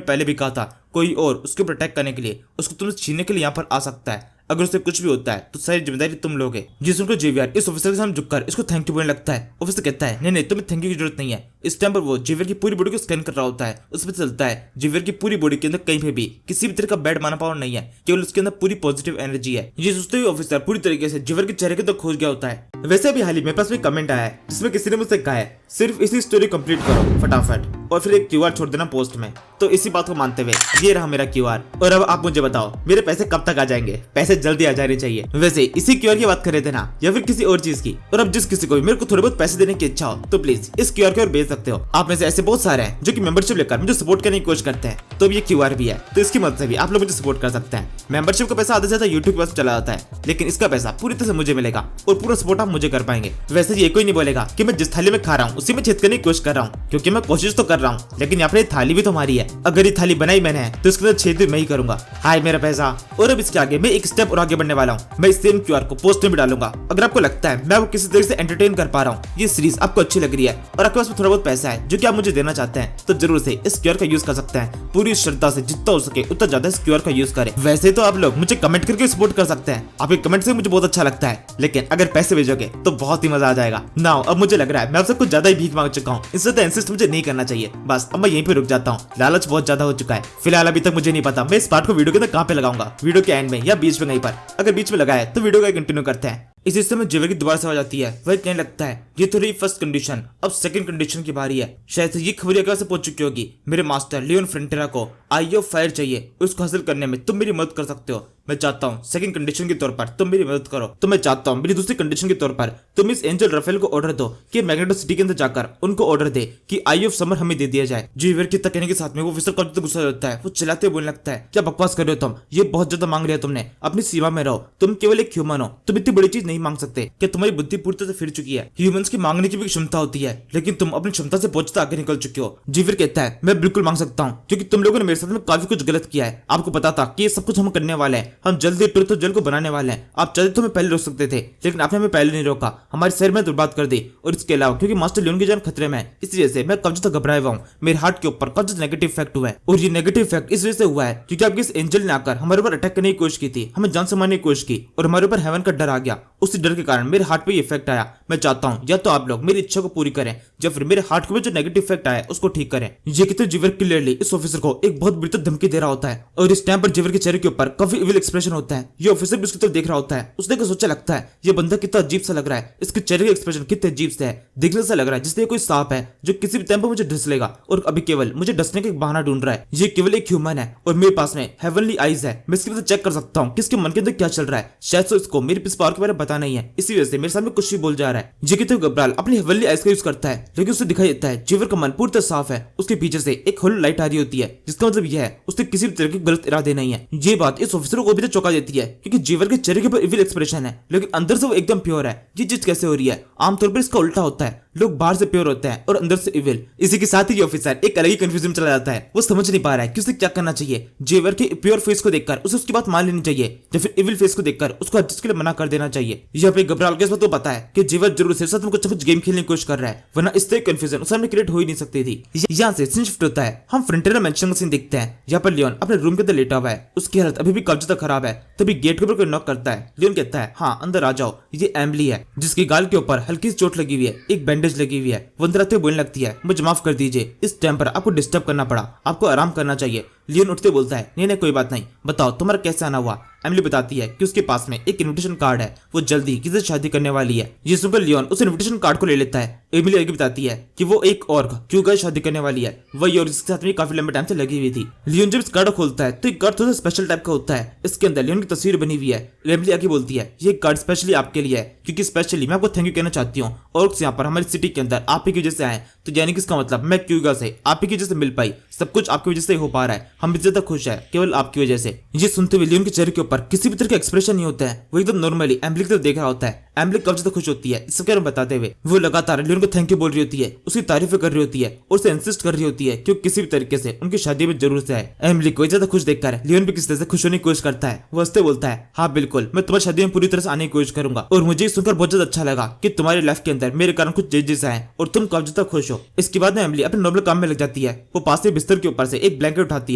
पहले भी कहा था, कोई और उसको प्रोटेक्ट करने के लिए, उसको तुमसे छीनने के लिए यहाँ पर आ सकता है। अगर उसे कुछ भी होता है तो सारी जिम्मेदारी तुम लोगे। जिस उनको जेवियर इस ऑफिसर के सामने झुककर इसको थैंक यू बोलने लगता है। ऑफिसर कहता है नहीं नहीं, तुम्हें थैंक यू की जरूरत नहीं है। इस टाइम पर वो जेवियर की पूरी बॉडी को स्कैन कर रहा होता है। उस पर चलता है जेवियर की पूरी बॉडी के अंदर कहीं पे भी किसी भी तरह का बैड माना पावर नहीं है, केवल उसके अंदर पूरी पॉजिटिव एनर्जी है। ये सोचते हुए ऑफिसर पूरी तरीके से जेवियर के चेहरे के तक खोज गया होता है। वैसे अभी हाल ही मेरे पास में कमेंट आया है जिसमें किसी ने मुझसे कहा है सिर्फ इसी स्टोरी कंप्लीट करो फटाफट और फिर एक क्यूआर छोड़ देना पोस्ट में। तो इसी बात को मानते हुए ये रहा मेरा क्यूआर। और अब आप मुझे बताओ मेरे पैसे कब तक आ जाएंगे? पैसे जल्दी आ जाने चाहिए। वैसे इसी क्यूआर की बात कर रहे थे ना, या फिर किसी और चीज की? और अब जिस किसी को भी मेरे को थोड़े बहुत पैसे देने की इच्छा हो तो प्लीज इस क्यूआर की ओर भेज सकते हो। आप में से ऐसे बहुत सारे हैं जो कि मेंबरशिप लेकर मुझे सपोर्ट करने की कोशिश करते हैं, तो ये क्यूआर भी है, तो इसकी मदद से भी आप लोग मुझे सपोर्ट कर सकते हैं। मेंबरशिप का पैसा आधे से ज्यादा यूट्यूब पर चला जाता है, लेकिन इसका पैसा पूरी तरह से मुझे मिलेगा और पूरा सपोर्ट आप मुझे कर पाएंगे। वैसे ये कोई नहीं बोलेगा कि मैं जिस थाली में खा रहा हूँ उसी में छेद करने की कोशिश कर रहा हूँ, क्योंकि मैं कोशिश तो कर रहा हूँ, लेकिन यहाँ पर थाली भी तो हमारी है। अगर ये थाली बनाई मैंने है तो इसके अंदर छेद भी मैं ही करूंगा। हाय मेरा पैसा। और अब इसके आगे मैं एक स्टेप और आगे बढ़ने वाला हूँ। मैं इस सेम क्यूआर को पोस्ट में भी डालूंगा। अगर आपको लगता है मैं वो किसी तरह से एंटरटेन कर पा रहा हूँ, ये सीरीज आपको अच्छी लग रही है और आपके पास में थोड़ा बहुत पैसा है जो कि आप मुझे देना चाहते हैं, तो जरूर से इस क्यूआर का यूज कर सकते हैं। पूरी श्रद्धा से जितना हो सके उतना ज्यादा इस क्यूआर का यूज करें। वैसे तो आप लोग मुझे कमेंट करके सपोर्ट कर सकते हैं, आपके कमेंट से मुझे बहुत अच्छा लगता है, लेकिन अगर पैसे भेजोगे तो बहुत ही मजा आ जाएगा। नाउ अब मुझे लग रहा है मैं आपसे कुछ ज्यादा ही भीख मांग चुका हूँ, इससे तो इंसिस्ट मुझे नहीं करना चाहिए। बस अब मैं यहीं पे रुक जाता हूँ, लालच बहुत ज्यादा हो चुका है। फिलहाल अभी तक मुझे नहीं पता मैं इस पार्ट को वीडियो के अंदर कहाँ पे लगाऊंगा, वीडियो के एंड में या बीच में कहीं पर। अगर बीच में लगा है तो वीडियो का कंटिन्यू करते हैं। इसी समय जेवियर की दोबारा से आवाज आती है। वह कहने लगता है ये तो रही फर्स्ट कंडीशन, अब सेकंड कंडीशन की बारी है। शायद से ये खबर आगे से पहुंच चुकी होगी। मेरे मास्टर लियोन फ्रंटेरा को आई ऑफ फायर चाहिए, उसको हासिल करने में तुम मेरी मदद कर सकते हो। मैं चाहता हूँ सेकंड कंडीशन के तौर पर तुम मेरी मदद करो। तो मैं चाहता हूँ मेरी दूसरी कंडीशन के तौर पर तुम इस एंजल राफेल को ऑर्डर दो कि मैग्नेटो सिटी के अंदर जाकर उनको ऑर्डर दे कि आई ऑफ समर हमें दे दिया जाए। जेवियर के कहने के साथ में वो ऑफिसर का तो गुस्सा होता है। वो चिल्लाते हुए बोलने लगता है क्या बकवास कर रहे हो तुम, ये बहुत ज्यादा मांग रहे हो तुमने, अपनी सीमा में रहो, तुम केवल एक ह्यूमन हो, तुम इतनी बड़ी चीज नहीं मांग सकते। क्या तुम्हारी बुद्धि पूरी तरह से फिर चुकी है? ह्यूमंस की मांगने की भी क्षमता होती है, लेकिन तुम अपनी क्षमता से बहुत आगे निकल चुके हो। जेवियर कहता है मैं बिल्कुल मांग सकता हूँ, क्योंकि तुम लोगों ने मेरे साथ में काफी कुछ गलत किया है। आपको पता था कि ये सब कुछ हम करने वाले हैं, हम जल्दी ट्रुथ और जेल को बनाने वाले हैं। आप चाहते तो हमें पहले रोक सकते थे, लेकिन आपने हमें पहले नहीं रोका, हमारे शहर में बर्बाद कर दी। और इसके अलावा क्योंकि मास्टर लियोन की जान खतरे में है, इस वजह से मैं काफी ज्यादा घबराया हुआ हूँ। मेरे हार्ट के ऊपर काफी नेगेटिव इफेक्ट हुआ है, और ये नेगेटिव इफेक्ट इस वजह से हुआ है क्योंकि आपके इस एंजल ने आकर हमारे ऊपर अटैक करने की कोशिश की थी, हमें जान से मारने की कोशिश की, और हमारे ऊपर हेवन का डर आ गया। उसी डर के कारण मेरे हार्ट पे ये इफेक्ट आया। मैं चाहता हूँ या तो आप लोग मेरी इच्छा को पूरी करें या फिर मेरे हार्ट के ऊपर जो नेगेटिव इफेक्ट आया उसको ठीक करें। ये कहते जेवियर क्लियरली इस ऑफिसर को एक बहुत बुरी तरह धमकी दे रहा होता है, और इस टाइम पर जेवियर के चेहरे के ऊपर काफी इविल एक्सप्रेशन होता है। ये ऑफिसर भी उसकी तरफ देख रहा होता है। उसने को सोचा लगता है ये बंदा कितना अजीब सा लग रहा है, इसके चेहरे के एक्सप्रेशन कितने अजीब से है, दिखने से लग रहा है जिससे कोई सांप है जो किसी भी टाइम पर मुझे डस लेगा, और अभी केवल मुझे डसने का एक बहाना ढूंढ रहा है। ये केवल एक ह्यूमन है और मेरे पास में हेवनली आईज है, मैं इसकी वजह से चेक कर सकता हूँ किसके मन के अंदर क्या चल रहा है। शायद से इसको मेरे पिस पावर के बारे में पता नहीं है, इसी वजह से मेरे सामने कुछ भी बोल जा रहा है। ये कहते हुए गब्राल अपनी हेवनली आईज का यूज करता है, लेकिन उसे दिखाई देता है जेवियर का मन पूरी तरह साफ है। उसके पीछे से एक होलो लाइट आ रही होती है, जिसका मतलब यह है उसने किसी भी तरह के गलत इरादे नहीं है। ये बात इस ऑफिसर को भी तो चौंका देती है, क्योंकि जेवियर के चेहरे के ऊपर इविल एक्सप्रेशन है, लेकिन अंदर से वो एकदम प्योर है। ये चीज कैसे हो रही है? आमतौर पर इसका उल्टा होता है, लोग बाहर से प्योर होते हैं और अंदर से इविल। इसी के साथ ही ये ऑफिसर एक अलग ही कंफ्यूजन में चला जाता है। वो समझ नहीं पा रहा है कि उसे क्या करना चाहिए। जेवियर के प्योर फेस को देखकर उसे उसकी बात मान लेनी चाहिए, या फिर इविल फेस को देखकर उसको एडजस्ट के लिए मना कर देना चाहिए। यहाँ पे गब्राल के तो पता है कि जेवियर जरूर से साथ में कुछ गेम खेलने की कोशिश कर रहा है, वरना इस तरह कंफ्यूजन उस सामने क्रिएट हो ही नहीं सकती थी। यहाँ से सीन शिफ्ट होता है, हम फ्रंटियर मेंशन का सीन देखते हैं। यहाँ पर लियोन अपने रूम के अंदर लेटा हुआ है, उसकी हालत अभी भी काफी ज्यादा खराब है। तभी गेट के ऊपर कोई नॉक करता है। लियोन कहता है हाँ अंदर आ जाओ। ये एमिली है, जिसकी गाल के ऊपर हल्की सी चोट लगी हुई है, एक बैंडेज लगी हुई है। वो अंदर आते हुए बोलने लगती है मुझे माफ कर दीजिए, इस टाइम पर आपको डिस्टर्ब करना पड़ा, आपको आराम करना चाहिए। लियोन उठते बोलता है नहीं नहीं कोई बात नहीं, बताओ तुम्हारा कैसे आना हुआ? एमिली बताती है कि उसके पास में एक इनविटेशन कार्ड है, वो जल्दी किसी से शादी करने वाली है। ये सुनकर लियोन उस इनविटेशन कार्ड को ले लेता है। एमिली आगे बताती है कि वो एक और क्यों का शादी करने वाली है, वही और जिसके साथ में काफी लंबे टाइम से लगी हुई थी। लियोन जब इस कार्ड को खोलता है तो एक कार्ड थोड़ा स्पेशल टाइप का होता है। इसके अंदर लियोन की तस्वीर बनी हुई है। एमिली आगे बोलती है ये कार्ड स्पेशली आपके लिए है, क्योंकि स्पेशली मैं आपको थैंक यू कहना चाहती हूँ, और यहाँ पर हमारी सिटी के अंदर आप ही की वजह से आए। तो यानी कि इसका मतलब मैं क्यूगा से आप ही की वजह से मिल पाई, सब कुछ आपकी वजह से हो पा रहा है, हम ज्यादा खुश है केवल आपकी वजह से। ये सुनते हुए लियोन के चेहरे के ऊपर किसी भी तरह का एक्सप्रेशन नहीं होता है, वो एकदम नॉर्मली एमिली की तरफ देख रहा होता है। एमिली कब ज्यादा खुश होती है इसके बारे में बताते हुए वो लगातार लियोन को थैंक यू बोल रही होती है, उसकी तारीफें कर रही होती है और उसे इंसिस्ट कर रही होती है कि वो किसी भी तरीके से उनकी शादी में जरूर से आए। एमिली को ज्यादा खुश देखकर लियोन भी किसी तरह से खुश होने की कोशिश करता है। वो हंसते बोलता है हाँ बिल्कुल, मैं तुम्हारी शादी में पूरी तरह से आने की कोशिश करूंगा, और मुझे सुनकर बहुत ज्यादा अच्छा लगा कि तुम्हारी लाइफ के अंदर मेरे कारण कुछ चेंजेस आए और तुम काफी ज्यादा खुश हो। इसके बाद में एमिली अपने नॉर्मल काम में लग जाती है। वो पास से बिस्तर के ऊपर से एक ब्लैंकेट उठाती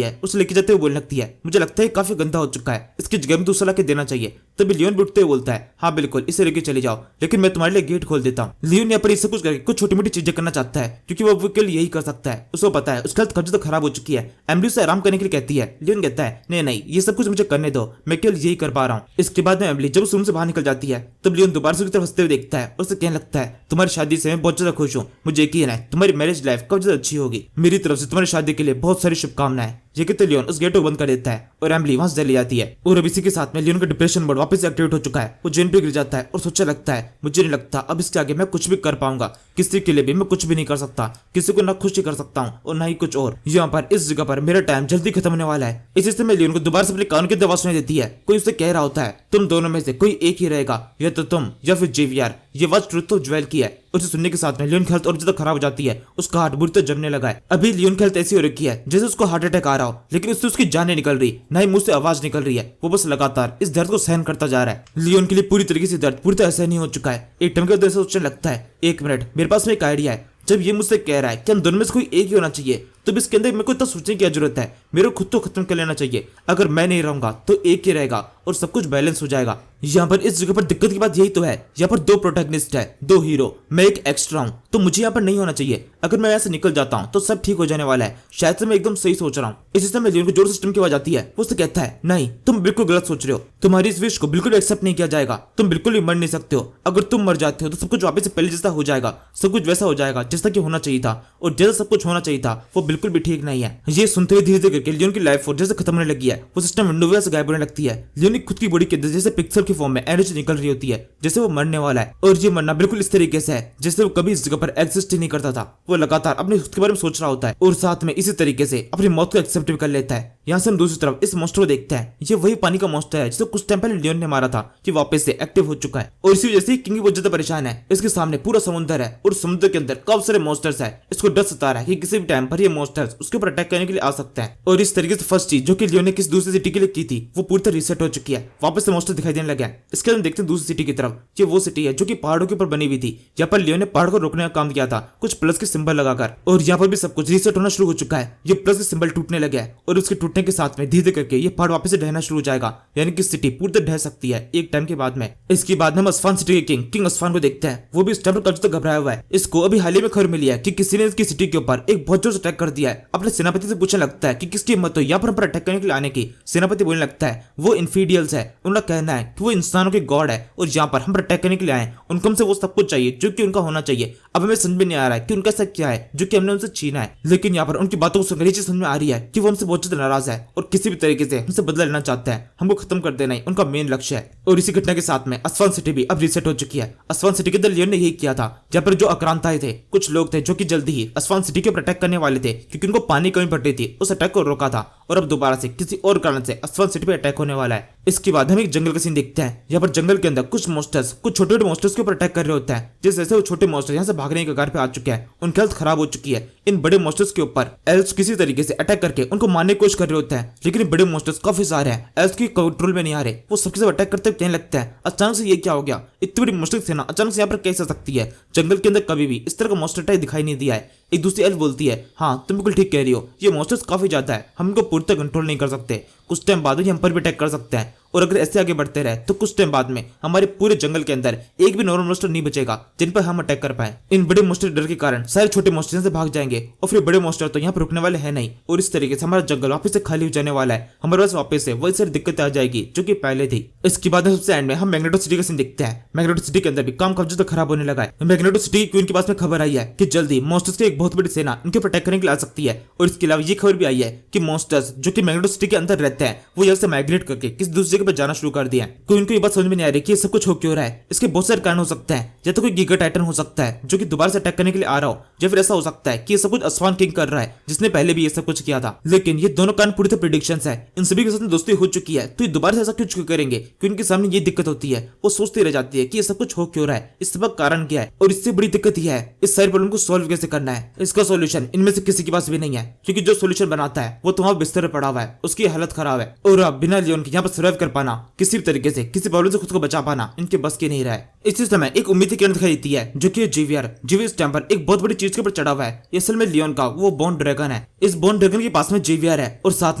है, उसे लेके जाते हुए बोलने लगती है मुझे लगता है काफी गंदा हो चुका है, इसकी जगह में दूसरा ला के देना चाहिए। तभी लियोन भी उठते हुए बोलता है हाँ बिल्कुल, इसे लेके चले जाओ, लेकिन मैं तुम्हारे लिए गेट खोल देता हूँ। लियोन यहाँ पर इससे कुछ करके कुछ छोटी मोटी चीजें करना चाहता है, क्योंकि वो केवल यही कर सकता है। उसको पता है उसकी हालत काफी ज्यादा खराब हो चुकी है। एमिली उसे आराम करने के लिए कहती है। लियोन कहता है नहीं नहीं, ये सब कुछ मुझे करने दो, मैं केवल यही कर पा रहा हूँ। इसके बाद में एमिली जब उस रूम से बाहर निकल जाती है तब लियोन दोबारा से उसकी तरफ हंसते हुए देखता है और उसे कहने लगता है तुम्हारी शादी से मैं बहुत ज्यादा खुश हूँ, मुझे यकीन है तुम्हारी मैरिज लाइफ काफी ज्यादा अच्छी होगी, मेरी तरफ से तुम्हारी शादी के लिए बहुत सारी शुभकामनाएं। ये कहते लियोन उस गेट को बंद कर देता है और एमिली वहां से चली जाती है। और अब इसी के साथ में लियोन का डिप्रेशन मोड वापस एक्टिवेट हो चुका है। वो जमीन पे गिर जाता है और सोचने लगता है मुझे नहीं लगता अब इसके आगे मैं कुछ भी कर पाऊंगा, किसी के लिए भी मैं कुछ भी नहीं कर सकता, किसी को ना खुश ही कर सकता हूँ और ना ही कुछ और। यहाँ पर इस जगह पर मेरा टाइम जल्दी खत्म होने वाला है। इसी समय लियोन को दोबारा से अपने कान की दवा सुनाई देती है। कोई उसे कह रहा होता है तुम दोनों में से कोई एक ही रहेगा, या तो तुम या फिर जेवियर। ये आवाज ट्रुथ ऑफ ज्वेल की है। उसे सुनने के साथ में लियोन की हालत और ज्यादा खराब हो जाती है। उसका हार्ट बुरी तरह जमने लगा है। अभी लियोन की हालत ऐसी हो रखी है जैसे उसको हार्ट अटैक आ रहा हो, लेकिन उससे उसकी जान नहीं निकल रही, ना ही मुंह से आवाज निकल रही है। वो बस लगातार इस दर्द को सहन करता जा रहा है। लियोन के लिए पूरी तरीके से दर्द पूरी तरह सहन नहीं हो चुका है। एक टाइम के बाद सोचने लगता है एक मिनट, मेरे पास में एक आइडिया है। जब ये मुझसे कह रहा है कि हम दोनों में से कोई एक ही होना चाहिए, तो इसके अंदर मेरे को इतना सोचने की जरूरत है, मेरे को खुद तो खत्म कर लेना चाहिए। अगर मैं नहीं रहूंगा तो एक ही रहेगा और सब कुछ बैलेंस हो जाएगा। यहाँ पर इस जगह पर दिक्कत की बात यही तो है, यहाँ पर दो प्रोटैगनिस्ट है, दो हीरो, मैं एक एक्स्ट्रा हूँ, तो मुझे यहाँ पर नहीं होना चाहिए। अगर मैं ऐसे निकल जाता हूँ तो सब ठीक हो जाने वाला है। शायद से मैं एकदम सही सोच रहा हूँ। इसी समय लियोन को जोर सिस्टम की आवाज आती है। वो उससे कहता है नहीं, तुम बिल्कुल गलत सोच रहे हो, तुम्हारी इस विश को बिल्कुल एक्सेप्ट नहीं किया जाएगा, तुम बिल्कुल भी मर नहीं सकते हो। अगर तुम मर जाते हो तो सब कुछ वापस से पहले जैसा हो जाएगा, सब कुछ वैसा हो जाएगा जैसा कि होना चाहिए था, और जैसा सब कुछ होना चाहिए था वो बिल्कुल भी ठीक नहीं है। ये सुनते हुए धीरे धीरे करके लियोन की लाइफ फोर्स जैसे खत्म होने लगी है। वो सिस्टम विंडो से गायब होने लगती है। लियोन की खुद की बॉडी के अंदर जैसे पिक्सल की फॉर्म में एनर्जी निकल रही होती है, जैसे वो मरने वाला है। और ये मरना बिल्कुल इस तरीके से है जैसे वो कभी इस जगह पर एग्जिस्ट ही नहीं करता था। वो लगातार अपने खुद के बारे में सोच रहा होता है और साथ में इसी तरीके से अपनी मौत को एक्सेप्ट भी कर लेता है। यहाँ से हम दूसरी तरफ इस मॉन्स्टर को देखते हैं। ये वही पानी का मॉन्स्टर है जिसे कुछ टाइम पहले लियोन ने मारा था। ये वापस से एक्टिव हो चुका है और इसी वजह से किंग बहुत ज्यादा परेशान है। इसके सामने पूरा समुद्र है और समुद्र के अंदर काफी सारे मॉन्स्टर्स है। इसको डर सता रहा है कि किसी भी टाइम पर ये मॉन्स्टर्स उसके ऊपर अटैक करने के लिए आ सकते हैं। और इस तरीके से फर्स्ट चीज जो कि लियोन ने किसी दूसरी सिटी के लिए की थी वो पूरी तरह रीसेट हो चुकी है। वापस से मॉन्स्टर दिखाई देने लगे हैं। इसके बाद देखते हैं दूसरी सिटी की तरफ। ये वो सिटी है जो कि पहाड़ों के ऊपर बनी हुई थी। यहाँ पर लियोन ने पहाड़ को रोकने का काम किया था कुछ प्लस के सिंबल लगाकर, और यहाँ पर भी सब कुछ रीसेट होना शुरू हो चुका है। ये प्लस के सिंबल टूटने लगे हैं और उसके टूटने के साथ में धीरे करके ये पहाड़ वापस से ढहना शुरू हो जाएगा, यानी कि सिटी पूरी तरह ढह सकती है एक टाइम के बाद में। इसके बाद हम अस्फान सिटी के किंग अस्फान को देखते हैं। वो भी इस टाइम पर काफी घबराया हुआ है। इसको अभी हाल ही में खबर मिली है कि किसी ने इसकी सिटी के ऊपर एक बहुत जोर से अटैक कर दिया है। अपने सेनापति से पूछने लगता है कि किसकी हिम्मत हो यहाँ पर अटैक करने के लिए आने की। सेनापति बोलने लगता है वो इन्फीडियल्स है, उनका कहना है कि वो इंसानों के गॉड है और यहाँ पर हम पर अटैक करने के लिए आए। उनको हमसे वो सब कुछ चाहिए जो कि उनका होना चाहिए। अब हमें समझ में नहीं आ रहा है कि उनका सब क्या है जो कि हमने उनसे छीना है, लेकिन यहाँ पर उनकी बातों को सुनकर ये चीज समझ में आ रही है कि वो हमसे बहुत ज्यादा नाराज है और किसी भी तरीके से हमसे बदला लेना चाहते हैं। हमको खत्म कर देना ही उनका मेन लक्ष्य है। और इसी घटना के साथ में अस्फान सिटी भी अब रीसेट हो चुकी है। अस्फान सिटी के अंदर लियोन ने यही किया था। जहाँ पर जो आक्रांताएं थे, कुछ लोग थे जो कि जल्दी ही अस्फान सिटी के ऊपर अटैक करने वाले थे क्योंकि उनको पानी कमी पड़ रही थी, उस अटैक को रोका था। और अब दोबारा से किसी और कारण से अस्फान सिटी पे अटैक होने वाला है। इसके बाद हम एक जंगल का सीन देखते हैं। यहाँ पर जंगल के अंदर कुछ मॉन्स्टर्स कुछ छोटे छोटे मॉन्स्टर्स के ऊपर अटैक कर रहे होते हैं। जिस जैसे वो छोटे मॉन्स्टर यहाँ से भागने के कगार पे आ चुके हैं, उनकी हेल्थ खराब हो चुकी है। इन बड़े मॉन्स्टर्स के ऊपर एल्व्स किसी तरीके से अटैक करके उनको मारने की कोशिश कर रहे होते हैं, लेकिन बड़े मॉन्स्टर्स काफी सारे हैं, एल्व्स की कंट्रोल में नहीं आ रहे। वो सबके सब अटैक करते कहने लगता है अचानक से ये क्या हो गया, इतनी बड़ी मॉन्स्टर सेना अचानक से यहाँ पर कैसे आ सकती है। जंगल के अंदर कभी भी इस तरह का मॉन्स्टर टाइप दिखाई नहीं दिया है। एक दूसरी एल्फ बोलती है हाँ तुम बिल्कुल ठीक कह रही हो, ये मॉन्स्टर्स काफी ज्यादा है, हम इनको पूरी तरह कंट्रोल नहीं कर सकते, कुछ टाइम बाद ही हम पर भी अटैक कर सकते हैं। और अगर ऐसे आगे बढ़ते रहे तो कुछ टाइम बाद में हमारे पूरे जंगल के अंदर एक भी नॉर्मल मॉन्स्टर नहीं बचेगा जिन पर हम अटैक कर पाए। इन बड़े मॉन्स्टर डर के कारण सारे छोटे मॉन्स्टर से भाग जाएंगे और फिर बड़े मॉन्स्टर तो यहाँ पर रुकने वाले हैं नहीं, और इस तरीके से हमारा जंगल वापस से खाली हो जाने वाला है। हमारे पास वापस से वही सारी दिक्कतें आ जाएगी जो कि पहले थी। इसके बाद सबसे एंड में हम मैग्नेटो सिटी का सीन देखते हैं। मैग्नेटो सिटी के अंदर भी काम काफी ज्यादा खराब होने लगा है। मैग्नेटो सिटी की क्वीन के पास में खबर आई है कि जल्दी मॉन्स्टर्स की एक बहुत बड़ी सेना इनके ऊपर अटैक करने के लिए आ सकती है, और इसके अलावा ये खबर भी आई है कि मॉन्स्टर्स जो कि मैग्नेटो सिटी के अंदर रहते हैं वो यहाँ से माइग्रेट करके किसी दूसरी जगह पर जाना शुरू कर दिया है। क्वीन को ये बात समझ में नहीं आ रही कि ये सब कुछ हो क्यों रहा है। इसके बहुत सारे कारण हो सकते हैं, या तो कोई गीगा टाइटन हो सकता है जो कि दोबारा से अटैक करने के लिए आ रहा हो, या फिर ऐसा हो सकता है कि ये सब कुछ अस्वान किंग कर रहा है जिसने पहले भी ये सब कुछ किया था। लेकिन ये दोनों कारण पूरी तरह प्रेडिक्शंस है। इन सभी के साथ दोस्ती हो चुकी है तो ये दोबारा से ऐसा क्यों करेंगे। क्वीन के सामने ये दिक्कत होती है, वो सोचती रह जाती है कि ये सब कुछ हो क्यों रहा है, इस सब कारण क्या है, और इससे बड़ी दिक्कत यह है इस सारी प्रॉब्लम को सॉल्व कैसे करना है। इसका सोल्यूशन इनमें से किसी के पास भी नहीं है, क्योंकि जो सोल्यूशन बनाता है वो तुम्हारा बिस्तर पर पड़ा हुआ है, उसकी हालत खराब है, और अब बिना लियोन के यहाँ पर सर्वाइव कर पाना, किसी भी तरीके से किसी प्रॉब्लम से खुद को बचा पाना इनके बस की नहीं रहा है। इसी समय एक उम्मीद की किरण दिखाई देती है जो कि जीवियर इस टाइम पर एक बहुत बड़ी चीज के ऊपर चढ़ा हुआ है। असल में लियोन का वो बोन ड्रैगन है। इस बोन ड्रैगन के पास में जीवियर है और साथ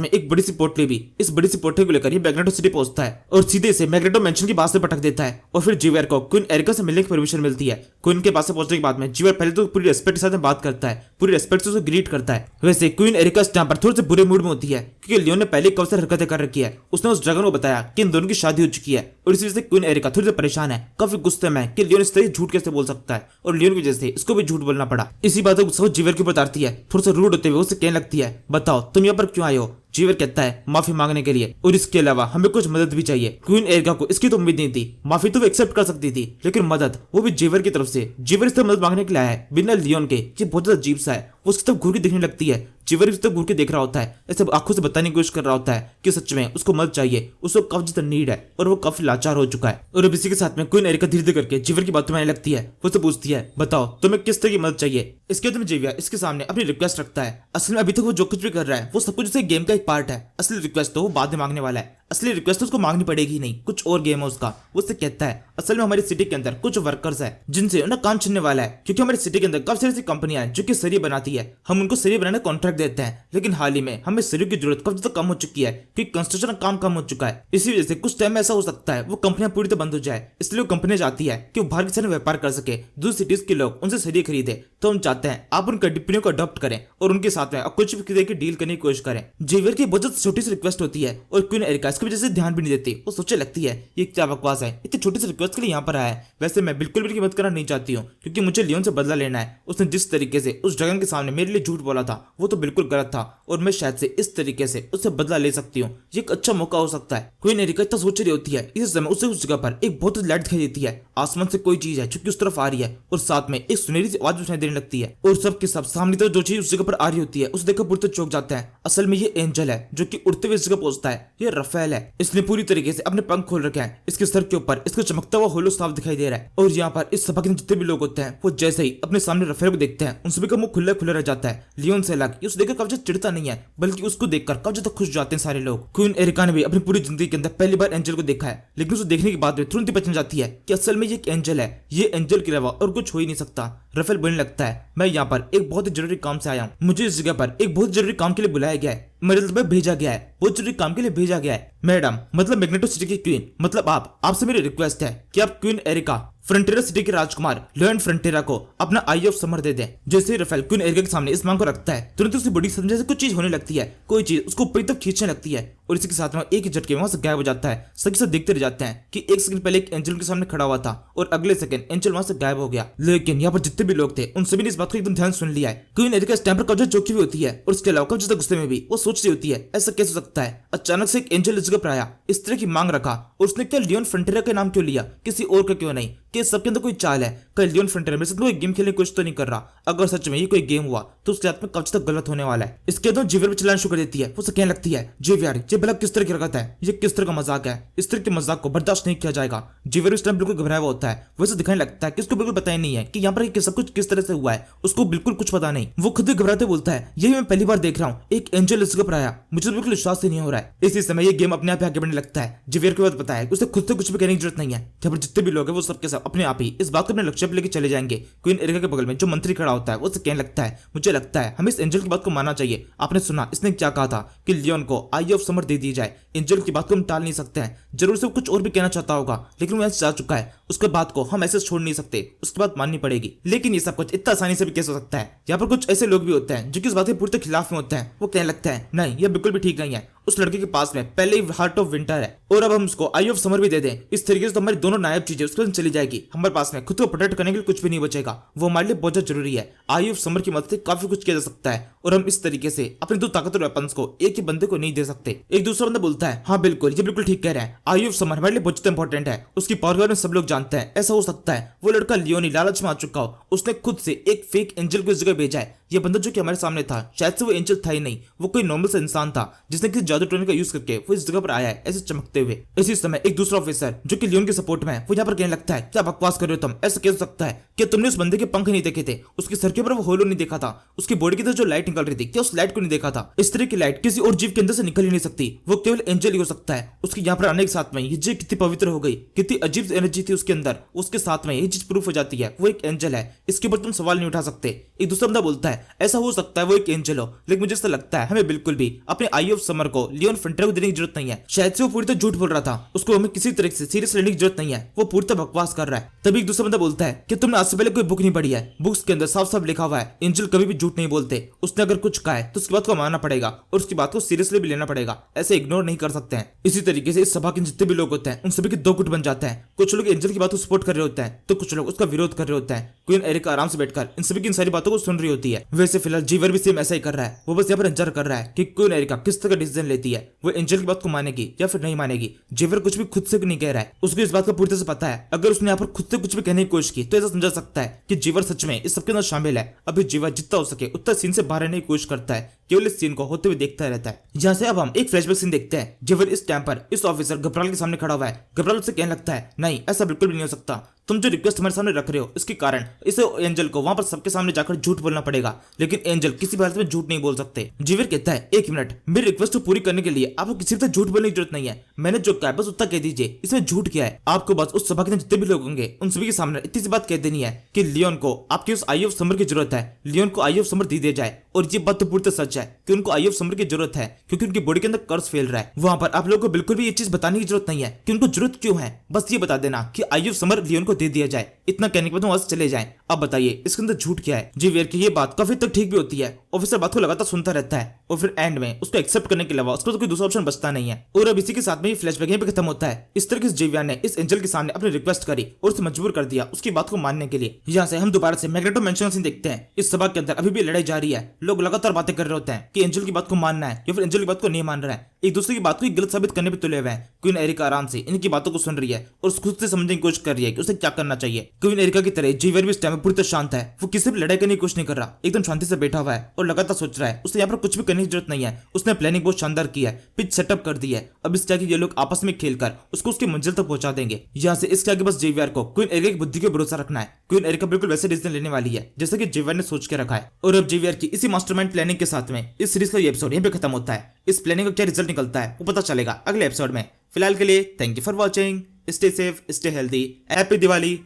में एक बड़ी सी पोटली भी। इस बड़ी सी पोटली को लेकर ये मैग्नेटो सिटी पहुंचता है और सीधे से मैग्नेटो मेंशन की बात से पटक देता है, और फिर जीवियर को क्वीन एरिका से मिलने की परमिशन मिलती है। क्वीन के पास से पहुंचने के बाद में जीवियर पहले तो पूरी रेस्पेक्ट के साथ बात करता है, पूरी रेस्पेक्ट से उसे ग्रीट करता है। वैसे क्वीन एरिका इस टाइम पर थोड़े से बुरे मूड में होती है क्योंकि लियोन ने पहले कब से हरकतें कर रखी है। उसने उस ड्रैगन को बताया कि इन दोनों की शादी हो चुकी है, और इसी वजह से क्वीन एरिका थोड़ी सी परेशान है, काफी गुस्से में कि लियोन इस तरह झूठ कैसे बोल सकता है, और लियोन की वजह से इसको भी झूठ बोलना पड़ा। इसी बात को गुस्सा जीवियर के ऊपर उतारती है। थोड़ा सा रूड होते हुए उसे कहने लगती है, बताओ तुम यहाँ पर क्यों आए हो। जीवियर कहता है माफी मांगने के लिए, और इसके अलावा हमें कुछ मदद भी चाहिए। क्वीन एरिका को इसकी तो उम्मीद नहीं थी, माफी तो वो एक्सेप्ट कर सकती थी, लेकिन मदद वो भी जीवियर की तरफ से। जीवियर इस तरह मदद मांगने के लिए आया है बिना लियोन के। ये बहुत ज्यादा अजीब सा है। वो उसकी तरफ घूर के देखने लगती है। जीवियर उस तरफ घूर के देख रहा होता है, ऐसे आंखों से बताने की कोशिश कर रहा होता है कि सच में उसको मदद चाहिए, उसको काफी ज्यादा नीड है, और वो काफी लाचार हो चुका है। और अब इसी के साथ में क्वीन एरिका धीरे धीरे करके जीवियर की बात में आने लगती है। वो उससे पूछती है, बताओ तुम्हें किस तरह की मदद चाहिए। इसके बाद जीवियर इसके सामने अपनी रिक्वेस्ट रखता है। असल में अभी तक वो जो कुछ भी कर रहा है वो सब कुछ उसे गेम का एक पार्ट है। असली रिक्वेस्ट तो वो बाद में मांगने वाला है। असली रिक्वेस्ट उसको मांगनी पड़ेगी नहीं, कुछ और गेम है उसका। वो उससे कहता है असल में हमारी सिटी के अंदर कुछ वर्कर्स है जिनसे उन्हें काम छीनने वाला है, क्योंकि हमारी सिटी के अंदर काफी सारी कंपनियां हैं जो कि सरिये बनाती है। हम उनको सरिये बनाने कॉन्ट्रैक्ट देते हैं, लेकिन हाल ही में हमें सरियों की जरूरत काफी ज्यादा कम हो चुकी है क्योंकि कंस्ट्रक्शन काम कम हो चुका है। इसी वजह से कुछ टाइम में ऐसा हो सकता है वो कंपनियां पूरी तरह बंद हो जाए। इसलिए वो कंपनियां चाहती है कि वो बाहर के साथ व्यापार कर सके, दूसरी सिटीज के लोग उनसे सरिये खरीदे। तो हम चाहते हैं आप उन कंपनियों को अडॉप्ट करें और उनके साथ में कुछ भी तरह की डील करने की कोशिश करें। जीवियर की बहुत छोटी सी रिक्वेस्ट होती है और क्वीन एरिका इसकी वजह से ध्यान भी नहीं देती। वो सोचने लगती है ये क्या बकवास है, इतनी छोटी सी रिक्वेस्ट के लिए यहाँ पर आया है। वैसे मैं बिल्कुल भी मदद करना नहीं चाहती हूँ क्योंकि मुझे लियोन से बदला लेना है। उसने जिस तरीके से उस ड्रैगन के सामने मेरे लिए झूठ बोला था वो तो बिल्कुल गलत था, और मैं शायद से इस तरीके से उससे बदला ले सकती हूँ। ये एक अच्छा मौका हो सकता है। क्वीन एरिका इतना सोच रही होती है, इसी समय उसे उस जगह पर एक बहुत लाइट दिखाई देती है। आसमान से कोई चीज है जो कि उस तरफ आ रही है, और साथ में एक सुनहरी सी आवाज सुनाई देने लगती है, और सब के सब सामने तो जो चीज उस जगह पर आ रही होती है उसे देखकर पूरे चौंक जाते हैं। असल में ये एंजल है जो कि उड़ते हुए इस जगह पहुंचता है। ये रफेल है। इसने पूरी तरीके से अपने पंख खोल रखे हैं। इसके सर के ऊपर इसका चमकता हुआ होलो साफ दिखाई दे रहा है, और यहाँ पर इस सभा के जितने भी लोग होते हैं वो जैसे ही अपने सामने रफेल को देखते हैं उन सभी का मुंह खुला खुला रह जाता है। लियोन से अलग उसे देखकर काफी चिढ़ता नहीं है, बल्कि उसको देखकर काफी ज्यादा खुश जाते हैं सारे लोग। क्वीन एरिका ने भी अपनी पूरी जिंदगी के अंदर पहली बार एंजल को देखा है, लेकिन उसे देखने के बाद में तुरंत ही पहचान जाती है कि असल में ये एक एंजल है। ये एंजल के अलावा और कुछ हो ही नहीं सकता। रफेल बोलने लगता है मैं यहाँ पर एक बहुत ही जरूरी काम से आया हूँ। मुझे इस जगह पर एक बहुत जरूरी काम के लिए बुलाया गया है, मतलब भेजा गया है, बहुत जरूरी काम के लिए भेजा गया है। मैडम मतलब मैग्नेटो सिटी की क्वीन मतलब आपसे मेरी रिक्वेस्ट है कि आप क्वीन एरिका फ्रंटियरा सिटी के राजकुमार लियोन फ्रंटियरा को अपना आई ऑफ समर दे दें। जैसे ही रफेल क्वीन एरिका के सामने इस मांग को रखता है तुरंत उसकी बड़ी समझे से कुछ चीज होने लगती है। कोई चीज उसको ऊपर तक खींचने लगती है, और इसी के साथ में एक ही झटके में वहां से गायब हो जाता है। सभी से देखते रह जाते हैं कि एक सेकंड पहले एक एंजल के सामने खड़ा हुआ था और अगले सेकंड एंजल वहां से गायब हो गया। लेकिन यहाँ पर जितने भी लोग थे उन सभी ने इस बात को एकदम ध्यान सुन लिया है। क्वीन एरिका इस टाइम पर कब्जा चौकी भी होती है, और उसके अलावा कब्जा गुस्से में भी वो सोच रही होती है ऐसा कैसे हो सकता है। अचानक से एक एंजल इस जगह पर आया, इस तरह की मांग रखा, और उसने क्या लियोन फ्रंटियरा का नाम क्यों लिया, किसी और का क्यों नहीं, कि सबके अंदर कोई चाल है। कल लियोन फ्रंटियरा मेरे साथ कोई गेम खेलने की कोशिश तो नहीं कर रहा। अगर सच में ये कोई गेम हुआ तो उसके हाथ में काफी तक गलत होने वाला है। इसके बाद जीवियर चिल्लाना शुरू कर देती है। वो कहने लगती है जीवियर ये भला किस तरह की हरकत है, ये किस तरह का मजाक है, इस तरह के मजाक को बर्दाश्त नहीं किया जाएगा। जीवियर इस टाइम बिल्कुल घबराया हुआ होता है। वैसे दिखाने लगता है कि उसको बिल्कुल पता ही नहीं है कि यहाँ पर सब कुछ किस तरह से हुआ है, उसको बिल्कुल कुछ पता नहीं। वो खुद ही घबराते बोलता है यही मैं पहली बार देख रहा हूँ, एक एंजल इस जगह पर आया, मुझे बिल्कुल विश्वास ही नहीं हो रहा है। इसी समय ये गेम अपने आप आगे बढ़ने लगता है। जीवियर के बाद बताया उसे खुद से कुछ भी कहने की जरूरत नहीं है। जब जितने भी लोग हैं वो सबके सब अपने आप ही इस बात को अपने लक्ष्य स्टेप लेके चले जाएंगे। क्वीन एरिका के बगल में जो मंत्री खड़ा होता है वो उसे कहने लगता है, मुझे लगता है हमें इस एंजल की बात को मानना चाहिए। आपने सुना इसने क्या कहा था कि लियोन को आई ऑफ समर दे दी जाए। एंजल की बात को हम टाल नहीं सकते हैं। जरूर से वो कुछ और भी कहना चाहता होगा, लेकिन वो ऐसे जा चुका है, उसके बात को हम ऐसे छोड़ नहीं सकते, उसकी बात माननी पड़ेगी। लेकिन ये सब कुछ इतना आसानी से भी कैसे हो सकता है? यहाँ पर कुछ ऐसे लोग भी होते हैं जो कि इस बात के पूरे खिलाफ में होते हैं। वो कहने लगता है नहीं, ये बिल्कुल भी ठीक नहीं है। उस लड़के के पास में पहले ही हार्ट ऑफ विंटर है और अब हम उसको आई ऑफ समर भी दे दें, इस तरीके से तो हमारी दोनों नायब चीजें उसके बाद चली जाएगी। हमारे पास में खुद को प्रोटेक्ट करने के लिए कुछ भी नहीं बचेगा। वो हमारे लिए बहुत ज्यादा जरूरी है। आई ऑफ समर की मदद से काफी कुछ किया जा सकता है और हम इस तरीके से अपने दो ताकतवर वेपन्स को एक ही बंदे को नहीं दे सकते। एक दूसरा बंदा बोलता है, हाँ बिल्कुल, ये बिल्कुल ठीक कह रहे हैं। आई ऑफ समर हमारे लिए बहुत ज्यादा इंपॉर्टेंट है। उसकी पावर के बारे में सब लोग जानते हैं। ऐसा हो सकता है वो लड़का लियोनी लालच में आ चुका हो, उसने खुद से एक फेक एंजल को इस जगह भेजा है। ये बंदा जो कि हमारे सामने था, शायद से वो एंजल था ही नहीं, वो कोई नॉर्मल सा इंसान था जिसने किसी जादू टोने का यूज करके वो इस जगह पर आया है ऐसे चमकते हुए। इसी समय एक दूसरा ऑफिसर जो कि लियोन के सपोर्ट में है, वो यहाँ पर कहने लगता है, क्या बकवास कर रहे हो तुम? ऐसा कैसे हो सकता है? क्या तुमने उस बंदे के पंख नहीं देखे थे? उसके सर के ऊपर वो होलो नहीं देखा था? उसकी बॉडी की तरफ जो लाइट निकल रही थी, क्या उस लाइट को नहीं देखा था? इस तरह की लाइट किसी और जीव के अंदर से निकल ही नहीं सकती, वो केवल एंजल ही हो सकता है। उसके यहाँ पर आने के साथ में ये चीज कितनी पवित्र हो गई, कितनी अजीब एनर्जी थी उसके अंदर। उसके साथ में ये चीज प्रूफ हो जाती है वो एक एंजल है। इसके ऊपर तुम सवाल नहीं उठा सकते। एक दूसरा बंदा बोलता है, ऐसा हो सकता है वो एक एंजल हो, लेकिन मुझे ऐसा लगता है हमें बिल्कुल भी अपने आई ऑफ समर को लियोन फ्रंटियर को देने की जरूरत नहीं है। शायद से वो पूरी तरह झूठ बोल रहा था, उसको हमें किसी तरह से सीरियस लेने की जरूरत नहीं है, वो पूरी तरह बकवास कर रहा है। तभी एक दूसरा बंदा बोलता है कि तुमने आज से पहले कोई बुक नहीं पढ़ी है? बुक्स के अंदर साफ साफ लिखा हुआ है एंजल कभी भी झूठ नहीं बोलते। उसने अगर कुछ कहा है तो उसकी बात को मानना पड़ेगा और उसकी बात को सीरियसली भी लेना पड़ेगा, ऐसे इग्नोर नहीं कर सकते हैं। इसी तरीके से इस सभा के जितने भी लोग होते हैं उन सभी के दो गुट बन जाते हैं। कुछ लोग एंजल की बात को सपोर्ट कर रहे होते हैं तो कुछ लोग उसका विरोध कर रहे होते हैं। क्वीन एरिका आराम से बैठकर इन सभी की इन सारी बातों को सुन रही होती है। वैसे फिलहाल जीवर भी सेम ऐसा ही कर रहा है। वो बस यहाँ पर इंतजार कर रहा है कि क्वीन एरिका किस तरह का डिसीजन लेती है, वो एंजल की बात को मानेगी या फिर नहीं मानेगी। जीवर कुछ भी खुद से नहीं कह रहा है, उसको इस बात का पूरी तरह से पता है। अगर उसने यहाँ पर खुद से कुछ भी कहने की कोशिश की तो ऐसा समझा सकता है कि जीवर सच में इस सबके अंदर शामिल है। अभी जीवर जितना हो सके उतना सीन से बाहर आने की कोशिश करता है, केवल इस सीन को होते हुए देखता रहता है। यहाँ से अब हम एक फ्लैशबैक सीन देखते हैं। जीवर इस टाइम पर इस ऑफिसर गब्राल के सामने खड़ा हुआ है। गब्राल उससे कहने लगता है, नहीं ऐसा बिल्कुल भी नहीं हो सकता, तुम जो रिक्वेस्ट हमारे सामने रख रहे हो इसके कारण इसे एंजल को वहां पर सबके सामने जाकर झूठ बोलना पड़ेगा, लेकिन एंजल किसी भी हालत में झूठ नहीं बोल सकते। जीवर कहता है, एक मिनट, मेरी रिक्वेस्ट को पूरी करने के लिए आपको किसी भी तरह झूठ बोलने की जरूरत नहीं है। मैंने जो कहा बस उतना कह दीजिए, इसमें झूठ क्या है? आपको बस उस सभा के जितने भी लोग होंगे उन सभी के सामने इतनी सी बात कह देनी है कि लियोन को आपकी उस आई ऑफ समर की जरूरत है, लियोन को आई ऑफ समर दी जाए। और ये बात तो पूरी तरह सच है कि उनको आई ऑफ समर की जरूरत है, क्योंकि उनकी बॉडी के अंदर कर्स फैल रहा है। वहां पर आप लोगों को बिल्कुल भी ये चीज बताने की जरूरत नहीं है कि उनको जरूरत क्यों है। बस ये बता देना कि आई ऑफ समर लियोन को दे दिया जाए। इतना कहने के बाद वहां से चले जाएं। अब बताइए इसके अंदर झूठ क्या है? जी वेयर की ये बात काफी तक ठीक भी होती है। ऑफिसर बात को लगातार सुनता रहता है और फिर एंड में उसको एक्सेप्ट करने के अलावा उसको तो कोई दूसरा ऑप्शन बचता नहीं है। और अब इसी के साथ में ये फ्लैशबैक यहीं पे खत्म होता है। इस तरह से जीविया ने इस एंजल के सामने अपनी रिक्वेस्ट करी और उसे मजबूर कर दिया उसकी बात को मानने के लिए। यहाँ से हम दोबारा से मैग्नेटो मेंशन सीन देखते हैं। इस सभा के अंदर अभी भी लड़ाई जारी है। लोग लगातार बातें कर रहे होते हैं कि एंजल की बात को मानना है या फिर एंजल की बात को नहीं मान रहा है। एक दूसरे की बात को गलत साबित करने पे तुले हुए हैं। क्वीन एरिका आराम से इनकी बातों को सुन रही है और खुद से समझने की कोशिश कर रही है कि उसे क्या करना चाहिए। क्वीन एरिका की तरह जीवर भी इस टाइम में पूरी तरह शांत है। वो किसी भी लड़ाई करने की कोशिश नहीं कर रहा, एकदम शांति से बैठा हुआ है और लगातार सोच रहा है। उसे यहाँ पर कुछ भी करने की जरूरत नहीं है। उसने प्लानिंग बहुत शानदार की है, पिच सेटअप कर दी है। अब इसके आगे ये लोग आपस में खेलकर उसको उसकी मंजिल तक पहुंचा देंगे। यहाँ से इसके आगे बस जेवियर को क्वीन एरिका की बुद्धि के भरोसा रखना है। क्वीन एरिका बिल्कुल वैसे डिसीजन लेने वाली है जैसे कि जेवियर ने सोच के रखा है। और अब जेवियर की इसी मास्टरमाइंड प्लानिंग के साथ में इस सीरीज का ये एपिसोड यहीं पे खत्म होता है। इस प्लानिंग का क्या रिजल्ट निकलता है वो पता चलेगा अगले एपिसोड में। फिलहाल के लिए thank you for watching, stay safe, stay healthy, happy Diwali.